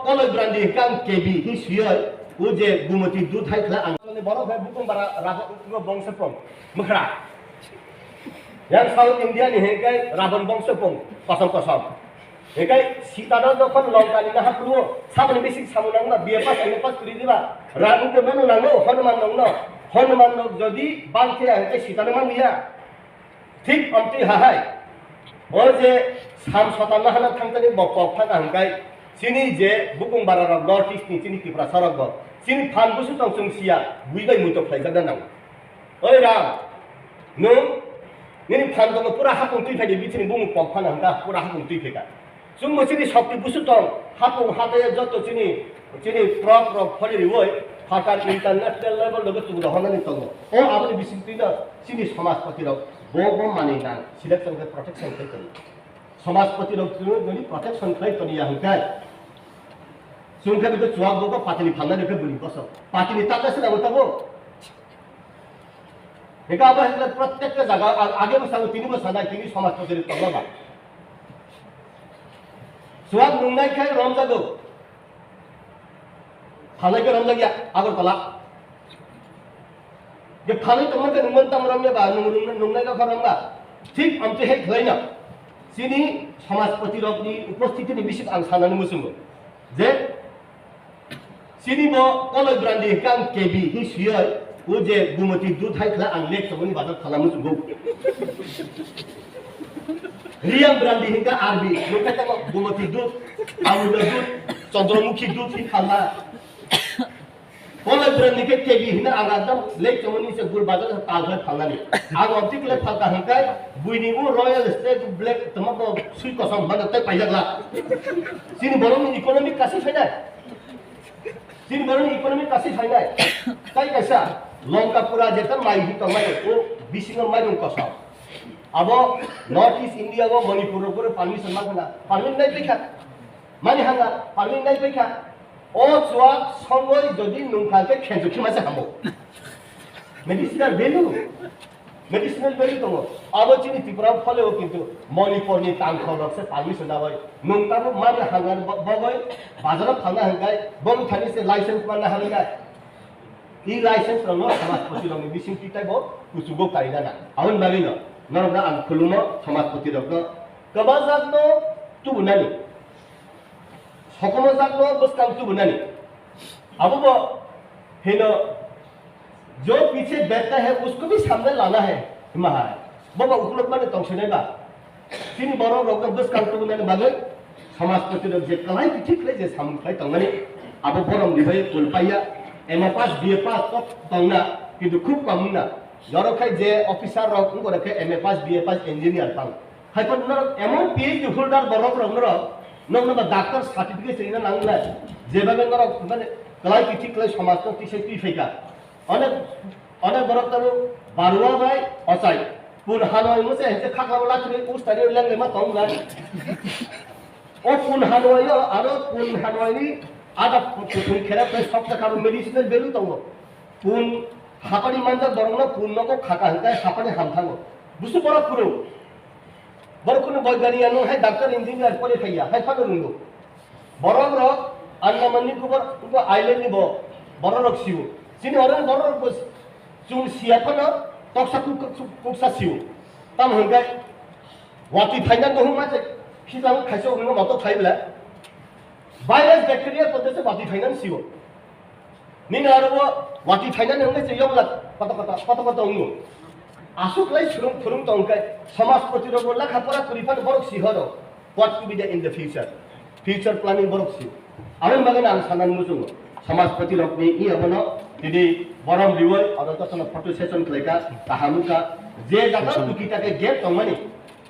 কলই brandy কাম কেবি হি সুয় ও যে গুমতি দুধ হাইখলা আং বড় ভাই বুকুম বারা Ravan বংশপং মখরা yang South India ni hekai Ravan bangsa kosong hekai sitana jokon longkani na hapluo sabani basic samunang na biapas kuri diba ranu ke manu nango Hanuman no jodi bangke hekai sitana man dia ঠিক amti hahai o je sam sotana hana thangtani bokok thana hangkai sini je bukung barara north east ni sini tipra sarok bo sini phan busu tong sungsia buibai mutok phaijak nang oi ram nung Nini phan tong pura hapung tui phai bichini bung pok phan hangka pura hapung tui phai ka sung mo chini shokti busu tong hapung hataya joto chini prop phali riwoi hakar international level logo tu da honani tong o abani bising tui na chini samajpati rok bo mani na selection ke protection khai tong samajpati rok tu gani protection khai tong ya hangka sung ka bido chuak bo patini phangna ne ke buni koso patini tata se na botabo Eka apa yang प्रत्येक जगह आगे बसाओ तीन बसाना तीन समाज को तेरे तब लगा स्वाद नुंगाई खाए रमजा दो खाने के रमजा क्या आगर तला ये खाने तो मत नुंगन तम रमजा बा नुंगाई का रमजा ठीक हमसे है खलाइना सिनी समाज प्रतिरोधी उपस्थिति नि विशिष्ट अंशाना नि मुसुंगो जे सिनी बो कलय ब्रांडी काम केबी हि सुय ও যে গুমতি দুধ হাইখলা আং লেক সবনি বাজার খালামু সুগো রিয়াম ব্রান্ডি হিকা আরবি লোকাটা গুমতি দুধ আমুল দুধ চন্দ্রমুখী দুধ হি খালা কলই ব্রান্ডি কে কেবি হিনা আগাদম লেক সবনি সে গুল বাজার কালখা খালানি আগ অপটিকলে ফালতা হিকাই বুইনিবু রয়্যাল স্টেট ব্ল্যাক তমাকো সুই কসম বানাতে পাইজাগলা সিনি বরং ইকোনমিক কাছে ফাইনা সিনি বরং ইকোনমিক কাছে ফাইনা তাই কাইসা लंका पूरा जेता माई ही कमाई ओ बिसिंग माई रुम कसा अब नॉर्थ ईस्ट इंडिया को मणिपुर को परमिशन मांगना परमिशन नहीं पैखा माने हांगा परमिशन नहीं पैखा ओ जुआ संगय जदि नुंखा के खेजुखि मासे हामो मेडिसिनल वैल्यू दङ अब चिनि त्रिपुरा फले हो किन्तु मणिपुर नि तांखलक से परमिशन नाबाय नुंताबो माने हांगा बगय बाजाराव थांना हांगाय बम थानि से लाइसेंस मानना हांगा इ लाइसेंस रंग समाजपति रंग बिसिं तिताय बो कुसुगो कारिना ना आवन बागिनो नरना आं खुलुमो समाजपति रंग कबा जागनो तुबुनानि सकम जागनो बसकां तुबुनानि अब वो हेनो जो पीछे बैठता है उसको भी सामने लाना है महा बाबा उखलक माने तंसने बा सिनि बरो रंग बसकां तुबुनानि बागै समाजपति रंग जे कलाय ठीक जे सामखाय तंगनि अब बरम दिबाय कुलपाया एम पास बी पास तो तंगना किंतु खूब कम ना जरखाय जे ऑफिसर रक को रखे एम पास बी पास इंजीनियर पांग हाइपन न एमन पीएचडी होल्डर बरक रंग न डॉक्टर सर्टिफिकेट सेना नांगला जेबागे न माने कलाय किथि क्लाय समाज तो तिसे ति फेका अनेक बरक तबो बारुवा बाय असाय पुन हानय मसे हेसे खाखला लाथि उस्तारि लेंगे मा तंगला ओ पुन हानय आरो पुन हानयनि ada pun kera pe sok ta medicinal value tong pun hapani manja dorongna pun no ko khaka hangkai hapani hamthango busu bora puro borokunu boygariano hai doctor engineer pore khaiya hai phado rungo borong rok annamanni kubor ko island ni bo borong rok siu sini orang borong rok chung siapa na toksa kuksa siu tam hangkai wati thainan to huma che khizang khaiso huma moto thaibla virus bacteria पद्धति से वाटी finance सियो निना आरो वाटी finance होंगे से योला पता उंगो आसुकलाई थुरुम तंकाय समाज प्रतिरोध ला खापरा कुरिफान बरक सिहरो what to be the in the future planning बरक सियो आरो बागन आं सानान मुजुंगो समाज प्रतिरोध नि इ अबनो दिदि बरम रिवय अदतसन फटो सेशन खलेका ताहामुका जे जागा दुकिता के गेट तंगमानि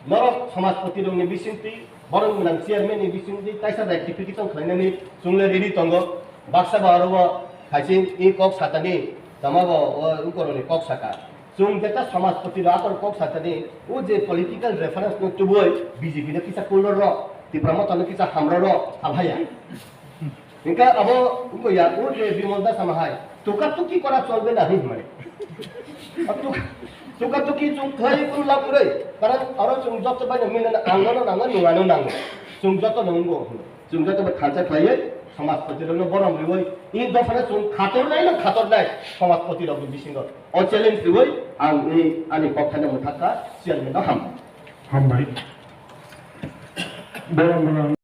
नरक समाज प्रतिरोध नि बिसिंति बरं गुनां चेयरमेन नि बिसिंति ताइसा रेक्टिफिकेशन खलायनानि सुंले रेडी तंगो बाक्सा बारवा खाइसिं इ कक सातानि तमाबो उकरनि कक साका सुं तेता समाज प्रतिरोध कक सातानि उ जे पॉलिटिकल रेफरेंस न तुबय बीजेपी ने किसा कुलर र तिप्रम तन किसा हामर र आभाया इनका अब उनको या उ जे विमलदा समाहाय তোকা তুকি করা চলবে না হিমারে তোকা তুকি চুং খাই কোন লাভ করে কারণ আরো চুং যত বাইনা মিলে আঙ্গন নাঙ্গ নুগানো নাঙ্গ চুং যত নঙ্গ চুং যত খাঁচা খাইয়ে समाजपति रंग बरम रिवै इन दफाना जों खातर नाय समाजपति रंग बिसिंग अ चैलेंज रिवै आं ए आनि पक्षाने मुथाखा चेयारमेन हामबाय बरम